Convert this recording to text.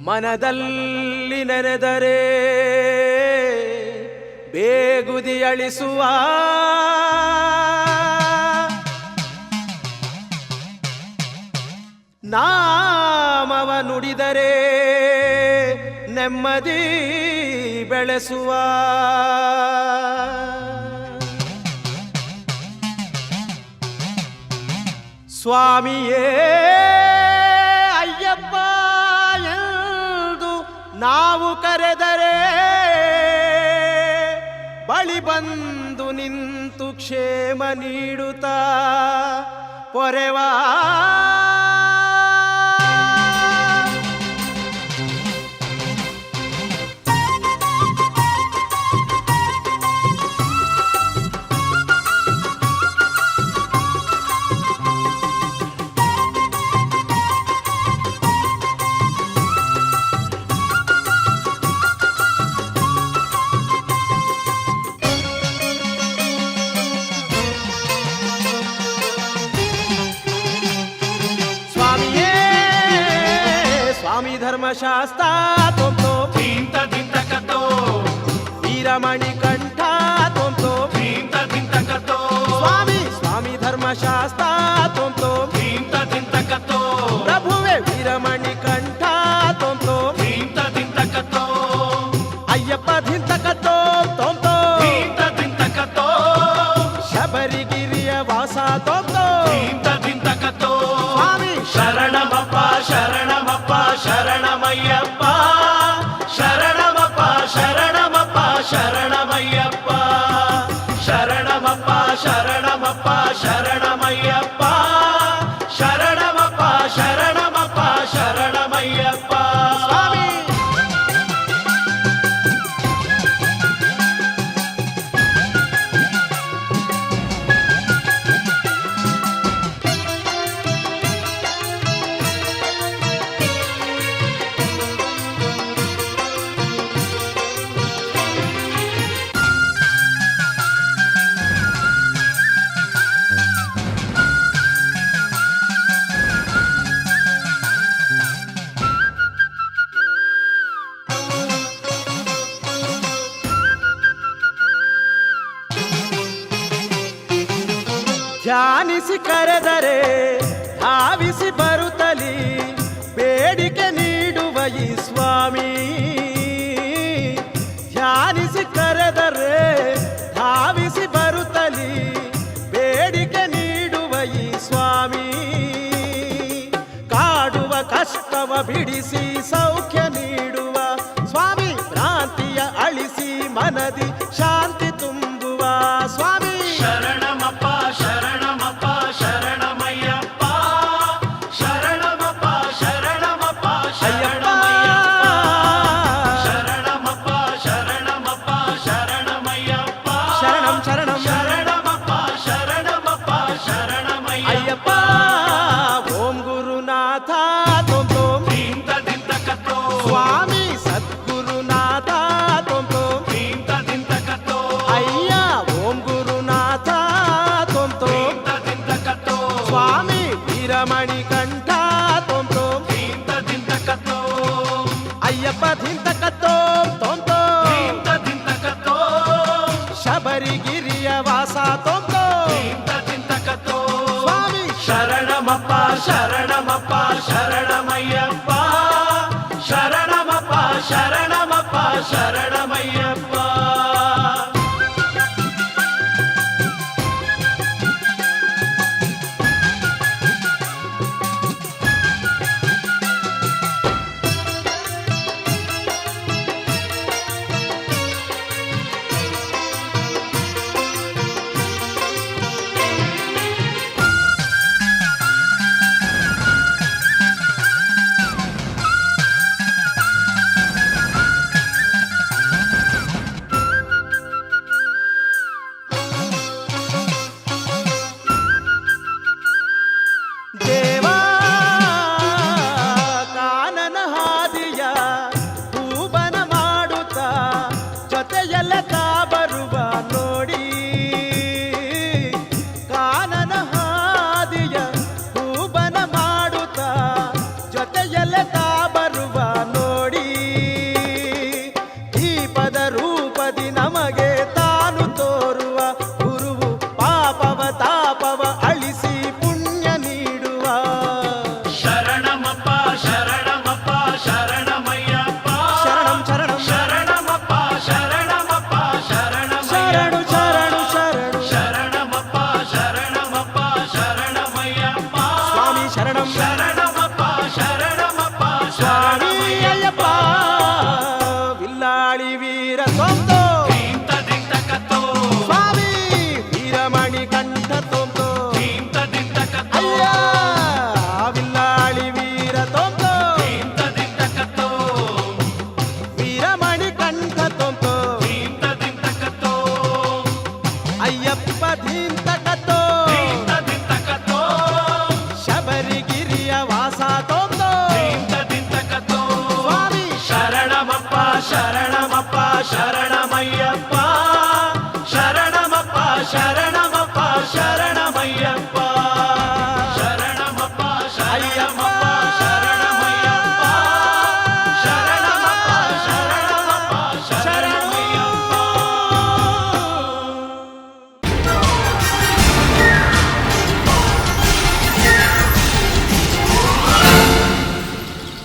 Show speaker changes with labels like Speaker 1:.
Speaker 1: ಮನದಲ್ಲಿ ನೆನೆದರೆ ಬೇಗುದಿ ಅಳಿಸುವ ನಾಮವ ನುಡಿದರೆ ನೆಮ್ಮದಿ ಬೆಳೆಸುವ ಸ್ವಾಮಿಯೇ ಅಯ್ಯಪ್ಪ ಎಂದು ನಾವು ಕರೆದರೆ ಬಳಿ ಬಂದು ನಿಂತು ಕ್ಷೇಮ ನೀಡುತ್ತಾ ಪೊರೆವಾ ಧರ್ಮಶಾಸ್ತ್ರ ತೊಂತೋ
Speaker 2: ದಿಂತ ದಿಂತ ಕತ್ತೋ
Speaker 1: ವೀರಮಣಿ ಕಂಠ ತೊಂತೋ
Speaker 2: ದಿಂತ ದಿಂತ ಕತ್ತೋ
Speaker 1: ಸ್ವಾಮಿ ಸ್ವಾಮಿ ಧರ್ಮಶಾಸ್ತ್ರ ತೊಂತೋ
Speaker 2: ದಿಂತ ದಿಂತ ಕತ್ತೋ
Speaker 1: ಪ್ರಭುವೆ ವೀರಮಣಿ ಕಂಠ ತೊಂತೋ
Speaker 2: ದಿಂತ ದಿಂತ ಕತ್ತೋ
Speaker 1: ಅಯ್ಯಪ್ಪ ದಿಂತ ಕತ್ತೋ ತೊಂತೋ
Speaker 2: ದಿಂತ ದಿಂತ ಕತ್ತೋ
Speaker 1: ಶಬರಿಗಿರಿಯ ವಾಸ ತೊಂತೋ
Speaker 2: ದಿಂತ ದಿಂತ ಕತ್ತೋ
Speaker 1: ಸ್ವಾಮಿ
Speaker 2: ಶರಣಮಪ್ಪ ಶರಣಮಪ್ಪ ಶರಣಮಯ್ಯಪ್ಪ ಶರಣಮಪ್ಪ ಶರಣಮಪ್ಪ ಶರಣಮಯ್ಯಪ್ಪ ಶರಣಮಪ್ಪ ಶರಣಮಪ್ಪ ಶರಣಮಯ್ಯಪ್ಪ ಶರಣಮಪ್ಪ ಶರಣಮಪ್ಪ ಶರಣಮಯ್ಯಪ್ಪ
Speaker 1: ಸ್ವಾಮಿ ಧ್ಯಾನಿಸಿ ಕರೆದರೆ ಧಾವಿಸಿ ಬರುತ್ತಲಿ ಬೇಡಿಕೆ ನೀಡುವ ಈ ಸ್ವಾಮಿ ಧ್ಯಾನಿಸಿ ಕರೆದರೆ ಧಾವಿಸಿ ಬರುತ್ತಲಿ ಬೇಡಿಕೆ ನೀಡುವ ಈ ಸ್ವಾಮಿ ಕಾಡುವ ಕಷ್ಟವ ಬಿಡಿಸಿ ಸೌಖ್ಯ ನೀಡುವ ಸ್ವಾಮಿ ಭ್ರಾಂತಿಯ ಅಳಿಸಿ ಮನದಿ ಶಾಂತಿ ತುಂಬುವ ಸ್ವಾಮಿ
Speaker 2: ಶರಣಮಪ್ಪ ಶರಣಮಪ್ಪ ಶರಣಮಯ್ಯಪ್ಪ ಶರಣಮಪ್ಪ ಶರಣಮಪ್ಪ ಶರಣಮಯ್ಯಪ್ಪ ಶರಣಮಪ್ಪ ಶರಣಮಪ್ಪ ಶರಣಮಯ್ಯಪ್ಪ
Speaker 1: ಶರಣಂ ಶರಣಂ
Speaker 2: ಶರಣಮಪ್ಪ ಶರಣಮಪ್ಪ ಶರಣಮಯ್ಯಪ್ಪ
Speaker 1: ಅಯ್ಯಪ್ಪ ಓಂ ಗುರುನಾಥ ತೊಂ ತೊಂ
Speaker 2: ದಿಂತ ದಿಂತ ಕತ್ತೋ
Speaker 1: ಸ್ವಾಮಿ ಸದ್ಗುರುನಾಥ ತೊಂ ತೊಂ
Speaker 2: ದಿಂತ ದಿಂತ ಕತ್ತೋ
Speaker 1: ಅಯ್ಯ ಓಂ ಗುರುನಾಥ ತೊಂ ತೊಂ
Speaker 2: ದಿಂತ ದಿಂತ ಕತ್ತೋ
Speaker 1: ಸ್ವಾಮಿ ವೀರಮಣಿ ಕಂಠ ತೊಂ ತೊಂ
Speaker 2: ದಿಂತ ದಿಂತ ಕತ್ತೋ
Speaker 1: ಅಯ್ಯಪ್ಪ ಧಿಂತ ಕತ್ತೋ ತೊಂ ತೊಂ
Speaker 2: ದಿಂತ ದಿಂತ ಕತ್ತೋ
Speaker 1: ಶಬರಿಗಿರಿಯ ವಾಸ ತೊಂ ತೊಂ
Speaker 2: ದಿಂತ ದಿಂತ ಕತ್ತೋ
Speaker 1: ಸ್ವಾಮಿ
Speaker 2: ಶರಣಮಪ್ಪ ಶರಣಮಪ್ಪ ಶರಣಮಯ್ಯಪ್ಪ ಶರಣಮಪ್ಪ ಶರಣಮಪ್ಪ ಶರಣಮಯ್ಯಪ್ಪ
Speaker 1: ಶಬರಿಗಿರಿಯ ವಾಸ ತೋಂದೋ
Speaker 2: ದಿಂತ ದಿಂತಕತೋ
Speaker 1: ಸ್ವಾಮಿ
Speaker 2: ಶರಣಮಪ್ಪ ಶರಣಮಪ್ಪ ಶರಣಮಯ್ಯಪ್ಪ ಶರಣಮಪ್ಪ ಶರಣಮಪ್ಪ ಶರಣಮಯ್ಯಪ್ಪ